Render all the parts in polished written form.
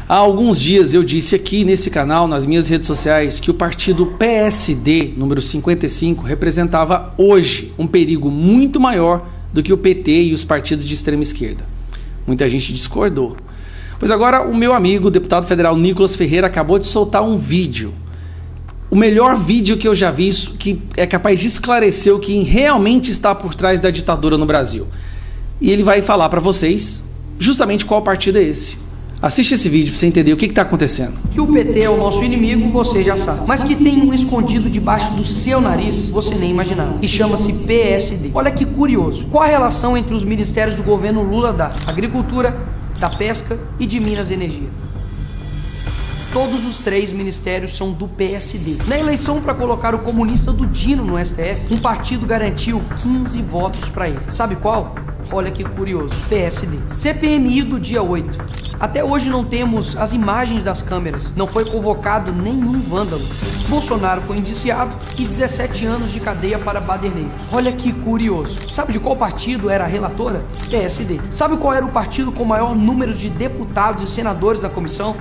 Há alguns dias eu disse aqui nesse canal, nas minhas redes sociais, que o partido PSD, número 55, representava hoje um perigo muito maior do que o PT e os partidos de extrema esquerda. Muita gente discordou. Pois agora o meu amigo, o deputado federal Nicolas Ferreira, acabou de soltar um vídeo. O melhor vídeo que eu já vi, que é capaz de esclarecer o que realmente está por trás da ditadura no Brasil. E ele vai falar para vocês justamente qual partido é esse. Assiste esse vídeo para você entender o que está acontecendo. Que o PT é o nosso inimigo, você já sabe. Mas que tem um escondido debaixo do seu nariz, você nem imaginava. E chama-se PSD. Olha que curioso. Qual a relação entre os ministérios do governo Lula da Agricultura, da Pesca e de Minas e Energia? Todos os três ministérios são do PSD. Na eleição para colocar o comunista do Dino no STF, um partido garantiu 15 votos para ele. Sabe qual? Olha que curioso, PSD. CPMI do dia 8. Até hoje não temos as imagens das câmeras. Não foi convocado nenhum vândalo. Bolsonaro foi indiciado e 17 anos de cadeia para baderneiros. Olha que curioso. Sabe de qual partido era a relatora? PSD. Sabe qual era o partido com maior número de deputados e senadores da comissão?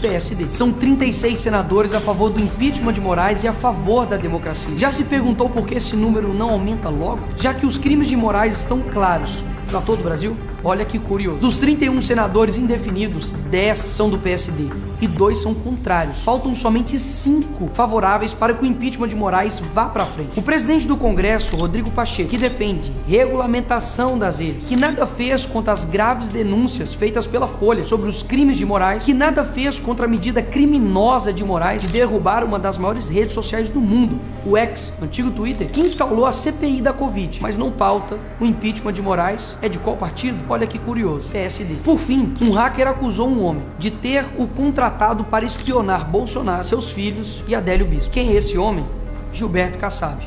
PSD. São 36 senadores a favor do impeachment de Moraes e a favor da democracia. Já se perguntou por que esse número não aumenta logo? Já que os crimes de Moraes estão claros para todo o Brasil? Olha que curioso. Dos 31 senadores indefinidos, 10 são do PSD e 2 são contrários. Faltam somente 5 favoráveis para que o impeachment de Moraes vá para frente. O presidente do Congresso, Rodrigo Pacheco, que defende regulamentação das redes, que nada fez contra as graves denúncias feitas pela Folha sobre os crimes de Moraes, que nada fez contra a medida criminosa de Moraes de derrubar uma das maiores redes sociais do mundo, o X, antigo Twitter, que instalou a CPI da Covid, mas não pauta o impeachment de Moraes. É de qual partido? Olha que curioso, PSD. Por fim, um hacker acusou um homem de ter o contratado para espionar Bolsonaro, seus filhos e Adélio Bispo. Quem é esse homem? Gilberto Kassab.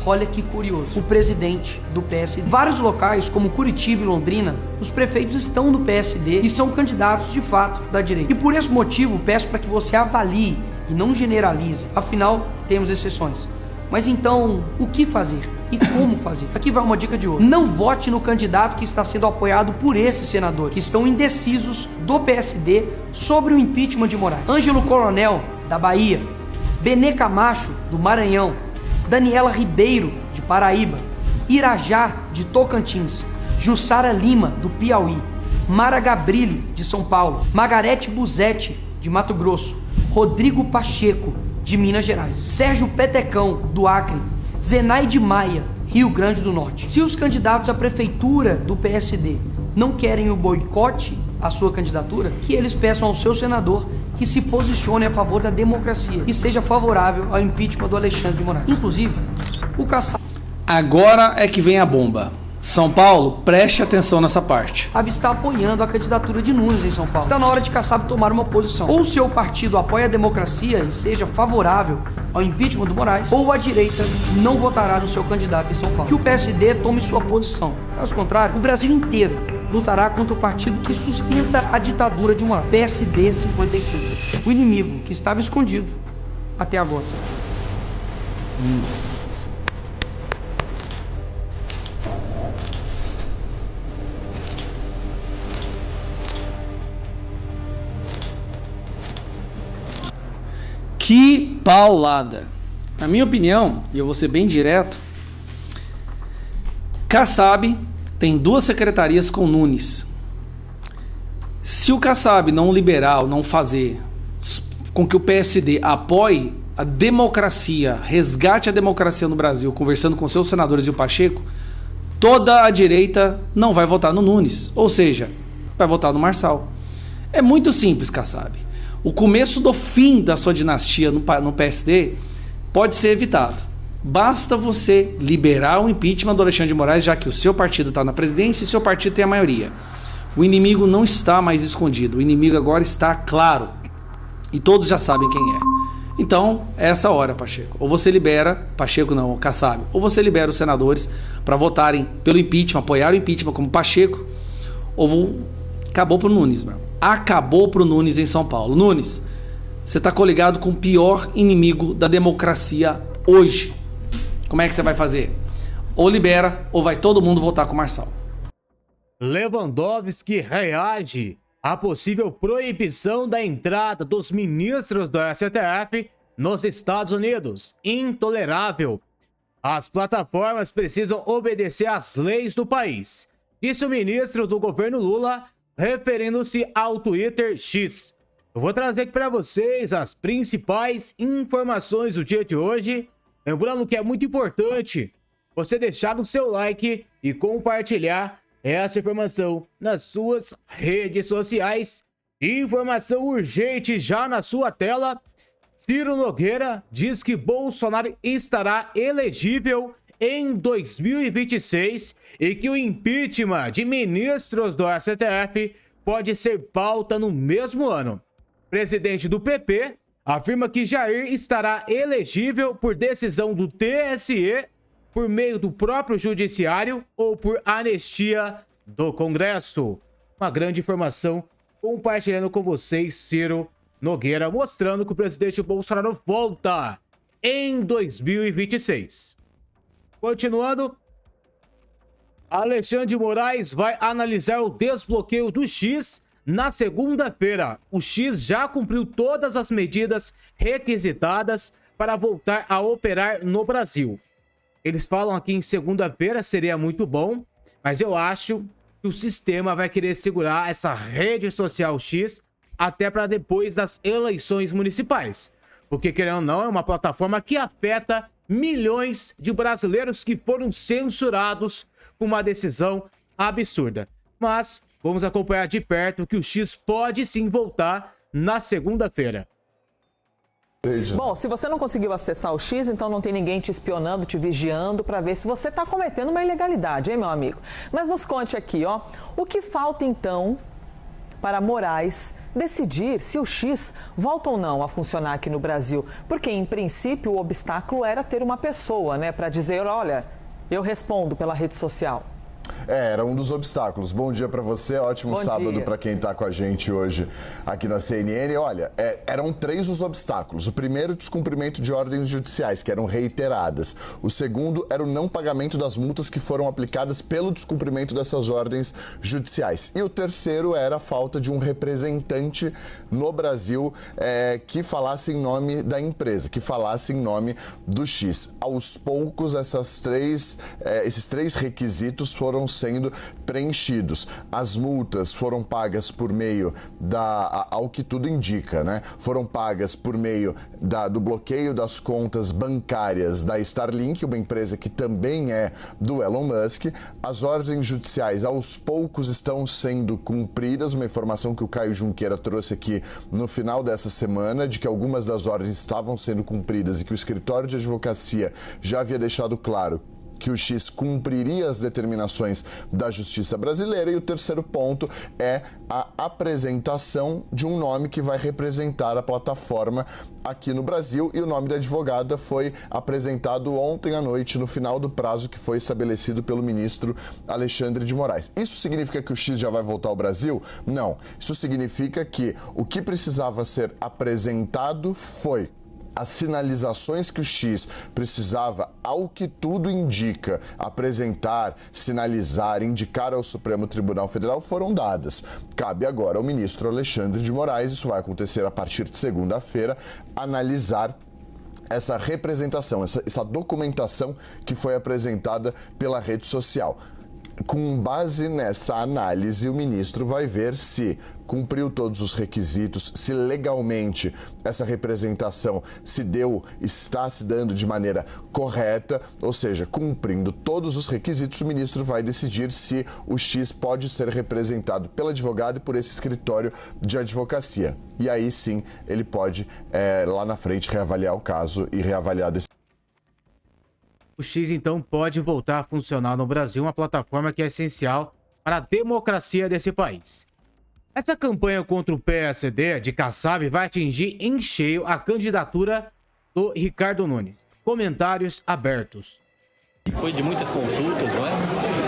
Olha que curioso, o presidente do PSD. Vários locais, como Curitiba e Londrina, os prefeitos estão do PSD e são candidatos de fato da direita. E por esse motivo, peço para que você avalie e não generalize. Afinal, temos exceções. Mas então, o que fazer? E como fazer? Aqui vai uma dica de ouro. Não vote no candidato que está sendo apoiado por esses senadores, que estão indecisos do PSD sobre o impeachment de Moraes. Ângelo Coronel, da Bahia. Benê Camacho, do Maranhão. Daniela Ribeiro, de Paraíba. Irajá, de Tocantins. Jussara Lima, do Piauí. Mara Gabrilli, de São Paulo. Margarete Busetti, de Mato Grosso. Rodrigo Pacheco, de Minas Gerais. Sérgio Petecão, do Acre. Zenaide Maia, Rio Grande do Norte. Se os candidatos à prefeitura do PSD não querem o boicote à sua candidatura, que eles peçam ao seu senador que se posicione a favor da democracia e seja favorável ao impeachment do Alexandre de Moraes. Inclusive, o Kassab... Agora é que vem a bomba. São Paulo, preste atenção nessa parte. Está apoiando a candidatura de Nunes em São Paulo. Está na hora de Kassab tomar uma posição. Ou o seu partido apoia a democracia e seja favorável ao impeachment do Moraes, ou a direita não votará no seu candidato em São Paulo. Que o PSD tome sua posição. Caso contrário, o Brasil inteiro lutará contra o partido que sustenta a ditadura de Moraes. PSD 55. O inimigo que estava escondido até agora. Nossa. Que paulada! Na minha opinião, e eu vou ser bem direto, Kassab tem 2 secretarias com Nunes. Se o Kassab não liberar ou não fazer com que o PSD apoie a democracia, resgate a democracia no Brasil, conversando com seus senadores e o Pacheco, toda a direita não vai votar no Nunes, ou seja, vai votar no Marçal. É muito simples, Kassab. O começo do fim da sua dinastia no PSD pode ser evitado. Basta você liberar o impeachment do Alexandre de Moraes, já que o seu partido está na presidência e o seu partido tem a maioria. O inimigo não está mais escondido, o inimigo agora está claro. E todos já sabem quem é. Então, é essa hora, Pacheco. Ou você libera, Pacheco não, Kassab, ou você libera os senadores para votarem pelo impeachment, apoiar o impeachment como Pacheco, ou acabou pro Nunes, meu. Acabou pro Nunes em São Paulo. Nunes, você tá coligado com o pior inimigo da democracia hoje. Como é que você vai fazer? Ou libera, ou vai todo mundo votar com o Marçal. Lewandowski reage a possível proibição da entrada dos ministros do STF nos Estados Unidos. Intolerável. As plataformas precisam obedecer às leis do país, disse o ministro do governo Lula, referindo-se ao Twitter X. Eu vou trazer aqui para vocês as principais informações do dia de hoje. Lembrando que é muito importante você deixar o seu like e compartilhar essa informação nas suas redes sociais. Informação urgente já na sua tela. Ciro Nogueira diz que Bolsonaro estará elegível em 2026 e que o impeachment de ministros do STF pode ser pauta no mesmo ano. Presidente do PP afirma que Jair estará elegível por decisão do TSE, por meio do próprio judiciário ou por anistia do Congresso. Uma grande informação compartilhando com vocês, Ciro Nogueira, mostrando que o presidente Bolsonaro volta em 2026. Continuando, Alexandre de Moraes vai analisar o desbloqueio do X na segunda-feira. O X já cumpriu todas as medidas requisitadas para voltar a operar no Brasil. Eles falam aqui em segunda-feira, seria muito bom, mas eu acho que o sistema vai querer segurar essa rede social X até para depois das eleições municipais. Porque, querendo ou não, é uma plataforma que afeta milhões de brasileiros que foram censurados com uma decisão absurda. Mas vamos acompanhar de perto que o X pode sim voltar na segunda-feira. Bom, se você não conseguiu acessar o X, então não tem ninguém te espionando, te vigiando para ver se você está cometendo uma ilegalidade, hein, meu amigo? Mas nos conte aqui, ó, o que falta então para Moraes decidir se o X volta ou não a funcionar aqui no Brasil? Porque, em princípio, o obstáculo era ter uma pessoa, né, para dizer, olha, eu respondo pela rede social. Era um dos obstáculos. Bom dia para você, ótimo sábado para quem está com a gente hoje aqui na CNN. Olha, eram 3 os obstáculos. O primeiro, descumprimento de ordens judiciais, que eram reiteradas. O segundo era o não pagamento das multas que foram aplicadas pelo descumprimento dessas ordens judiciais. E o terceiro era a falta de um representante no Brasil que falasse em nome da empresa, que falasse em nome do X. Aos poucos, esses três requisitos foram sendo preenchidos. As multas foram pagas por meio ao que tudo indica, né? Foram pagas por meio do bloqueio das contas bancárias da Starlink, uma empresa que também é do Elon Musk. As ordens judiciais aos poucos estão sendo cumpridas, uma informação que o Caio Junqueira trouxe aqui no final dessa semana, de que algumas das ordens estavam sendo cumpridas e que o escritório de advocacia já havia deixado claro que o X cumpriria as determinações da justiça brasileira. E o terceiro ponto é a apresentação de um nome que vai representar a plataforma aqui no Brasil, e o nome da advogada foi apresentado ontem à noite, no final do prazo que foi estabelecido pelo ministro Alexandre de Moraes. Isso significa que o X já vai voltar ao Brasil? Não. Isso significa que o que precisava ser apresentado foi as sinalizações que o X precisava, ao que tudo indica, apresentar, sinalizar, indicar ao Supremo Tribunal Federal, foram dadas. Cabe agora ao ministro Alexandre de Moraes, isso vai acontecer a partir de segunda-feira, analisar essa representação, essa documentação que foi apresentada pela rede social. Com base nessa análise, o ministro vai ver se cumpriu todos os requisitos, se legalmente essa representação está se dando de maneira correta, ou seja, cumprindo todos os requisitos, o ministro vai decidir se o X pode ser representado pelo advogado e por esse escritório de advocacia. E aí sim, ele pode, lá na frente, reavaliar o caso e reavaliar a decisão. O X, então, pode voltar a funcionar no Brasil, uma plataforma que é essencial para a democracia desse país. Essa campanha contra o PSD de Kassab vai atingir em cheio a candidatura do Ricardo Nunes. Comentários abertos. Foi de muitas consultas, não é?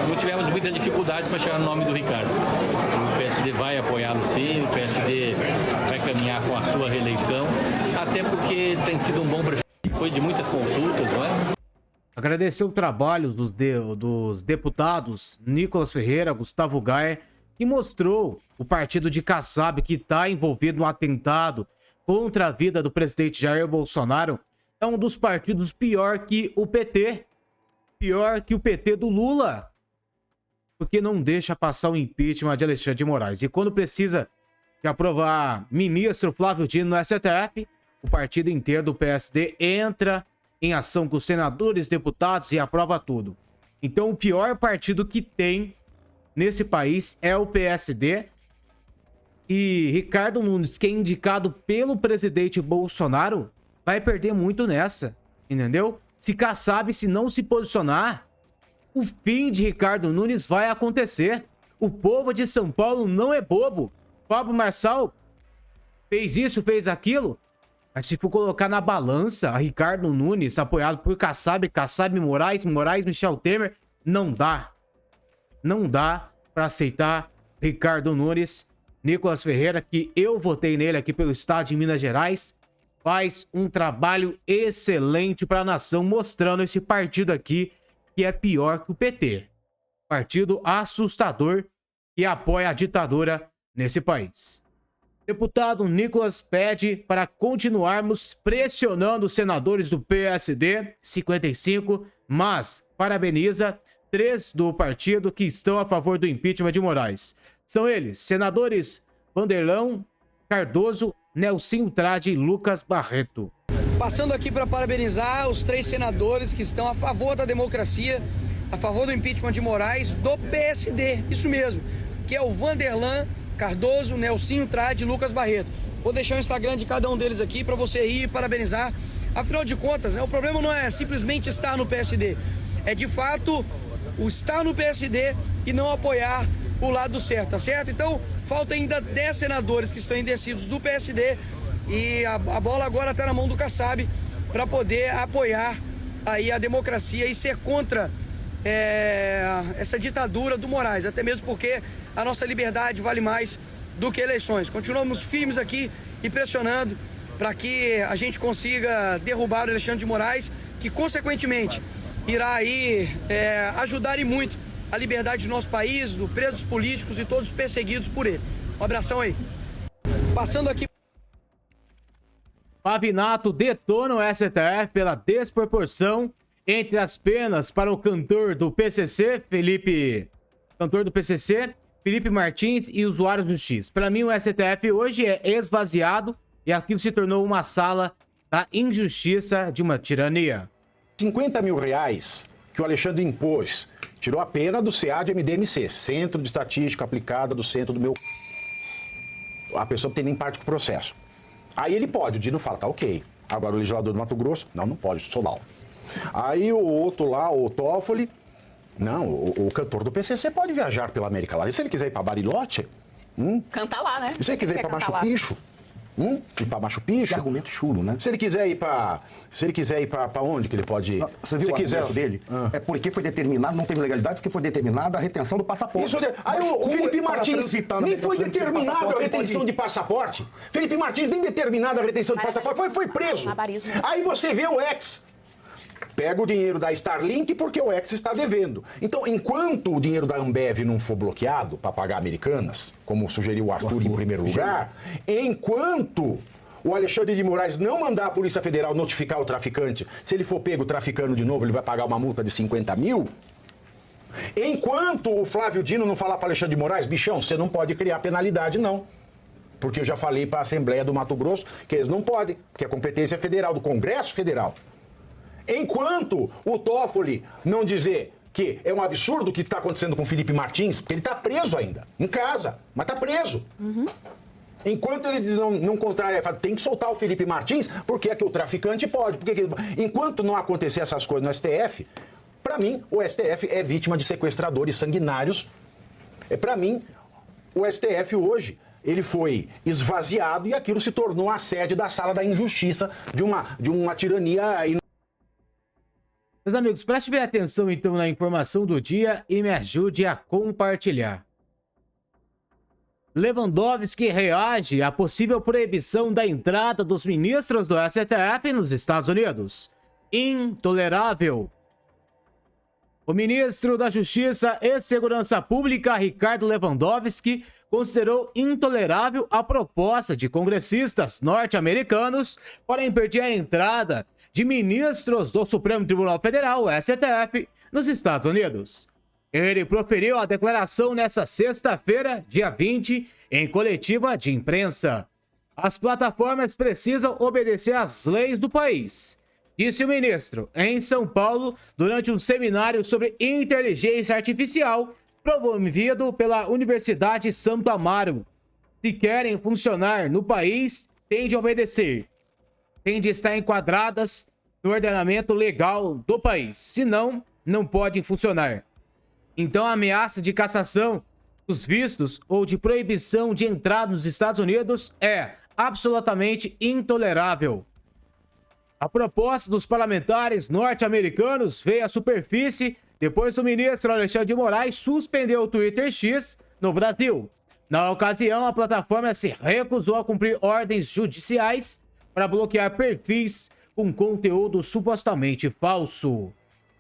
Não tivemos muita dificuldade para chegar no nome do Ricardo. O PSD vai apoiá-lo sim, o PSD vai caminhar com a sua reeleição, até porque tem sido um bom prefeito. Foi de muitas consultas, não é? Agradecer o trabalho dos deputados Nicolas Ferreira, Gustavo Gayer, que mostrou o partido de Kassab, que está envolvido no atentado contra a vida do presidente Jair Bolsonaro, é um dos partidos pior que o PT. Pior que o PT do Lula. Porque não deixa passar o impeachment de Alexandre de Moraes. E quando precisa de aprovar ministro Flávio Dino no STF, o partido inteiro do PSD entra em ação com os senadores, deputados e aprova tudo. Então o pior partido que tem nesse país é o PSD. E Ricardo Nunes, que é indicado pelo presidente Bolsonaro, vai perder muito nessa, entendeu? Se Kassab, se não se posicionar, o fim de Ricardo Nunes vai acontecer. O povo de São Paulo não é bobo. Pablo Marçal fez isso, fez aquilo. Mas se for colocar na balança a Ricardo Nunes, apoiado por Kassab, Moraes, Michel Temer, não dá. Não dá para aceitar Ricardo Nunes. Nicolas Ferreira, que eu votei nele aqui pelo estado de Minas Gerais, faz um trabalho excelente para a nação, mostrando esse partido aqui que é pior que o PT. Partido assustador que apoia a ditadura nesse país. Deputado Nicolas pede para continuarmos pressionando os senadores do PSD, 55, mas parabeniza 3 do partido que estão a favor do impeachment de Moraes. São eles, senadores Vanderlão Cardoso, Nelsinho Trade e Lucas Barreto. Passando aqui para parabenizar os 3 senadores que estão a favor da democracia, a favor do impeachment de Moraes, do PSD, isso mesmo, que é o Vanderlão Cardoso, Nelsinho Trade e Lucas Barreto. Vou deixar o Instagram de cada um deles aqui para você ir parabenizar. Afinal de contas, o problema não é simplesmente estar no PSD, é de fato o estar no PSD e não apoiar o lado certo, tá certo? Então, falta ainda 10 senadores que estão indecisos do PSD e a bola agora está na mão do Kassab para poder apoiar aí a democracia e ser contra essa ditadura do Moraes, até mesmo porque a nossa liberdade vale mais do que eleições. Continuamos firmes aqui e pressionando para que a gente consiga derrubar o Alexandre de Moraes, que consequentemente irá aí ajudar e muito a liberdade do nosso país, dos presos políticos e todos perseguidos por ele. Um abração aí. Passando aqui. Pavinato detona o STF pela desproporção entre as penas para o cantor do PCC, Felipe Martins e usuários do X. Para mim, o STF hoje é esvaziado e aquilo se tornou uma sala da injustiça de uma tirania. 50 mil reais que o Alexandre impôs, tirou a pena do CAD-MDMC, Centro de Estatística Aplicada do Centro do meu... A pessoa não tem nem parte do processo. Aí ele pode, o Dino fala, tá ok. Agora o legislador do Mato Grosso, não pode, sou mal. Aí o outro lá, o Toffoli, não, o cantor do PCC pode viajar pela América Latina. Se ele quiser ir para Bariloche... Cantar lá, né? Se ele quiser ir para Machu Picchu... Ir pra Machu Picchu. Que argumento chulo, né? Se ele quiser ir pra onde que ele pode ir? Não, você viu o argumento dele? É porque foi determinado, não teve legalidade, porque foi determinada a retenção do passaporte. Aí o Felipe Martins nem foi determinado a retenção de passaporte. Felipe Martins nem determinada a retenção de passaporte, foi preso. Aí você vê o ex. Pega o dinheiro da Starlink porque o ex está devendo. Então, enquanto o dinheiro da Ambev não for bloqueado para pagar Americanas, como sugeriu o Arthur em primeiro lugar, enquanto o Alexandre de Moraes não mandar a Polícia Federal notificar o traficante, se ele for pego traficando de novo, ele vai pagar uma multa de 50 mil. Enquanto o Flávio Dino não falar para Alexandre de Moraes, bichão, você não pode criar penalidade, não. Porque eu já falei para a Assembleia do Mato Grosso que eles não podem, porque é competência federal, do Congresso Federal. Enquanto o Toffoli não dizer que é um absurdo o que está acontecendo com o Felipe Martins, porque ele está preso ainda, em casa, mas está preso. Enquanto ele não contrário, tem que soltar o Felipe Martins, porque é que o traficante pode. Enquanto não acontecer essas coisas no STF, para mim, o STF é vítima de sequestradores sanguinários. Para mim, o STF hoje, ele foi esvaziado e aquilo se tornou a sede da sala da injustiça, de uma tirania. Meus amigos, preste bem atenção então na informação do dia e me ajude a compartilhar. Lewandowski reage à possível proibição da entrada dos ministros do STF nos Estados Unidos. Intolerável. O ministro da Justiça e Segurança Pública, Ricardo Lewandowski, considerou intolerável a proposta de congressistas norte-americanos para impedir a entrada de ministros do Supremo Tribunal Federal, STF, nos Estados Unidos. Ele proferiu a declaração nesta sexta-feira, dia 20, em coletiva de imprensa. As plataformas precisam obedecer às leis do país, disse o ministro em São Paulo durante um seminário sobre inteligência artificial promovido pela Universidade Santo Amaro. Se querem funcionar no país, têm de obedecer, têm de estar enquadradas no ordenamento legal do país, senão não podem funcionar. Então a ameaça de cassação dos vistos ou de proibição de entrada nos Estados Unidos é absolutamente intolerável. A proposta dos parlamentares norte-americanos veio à superfície depois do ministro Alexandre de Moraes suspendeu o Twitter X no Brasil. Na ocasião, a plataforma se recusou a cumprir ordens judiciais para bloquear perfis com conteúdo supostamente falso.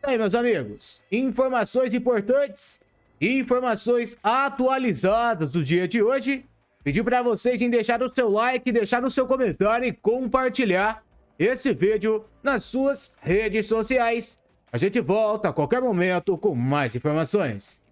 E aí, meus amigos, informações importantes e informações atualizadas do dia de hoje. Pedi para vocês em deixar o seu like, deixar o seu comentário e compartilhar esse vídeo nas suas redes sociais. A gente volta a qualquer momento com mais informações.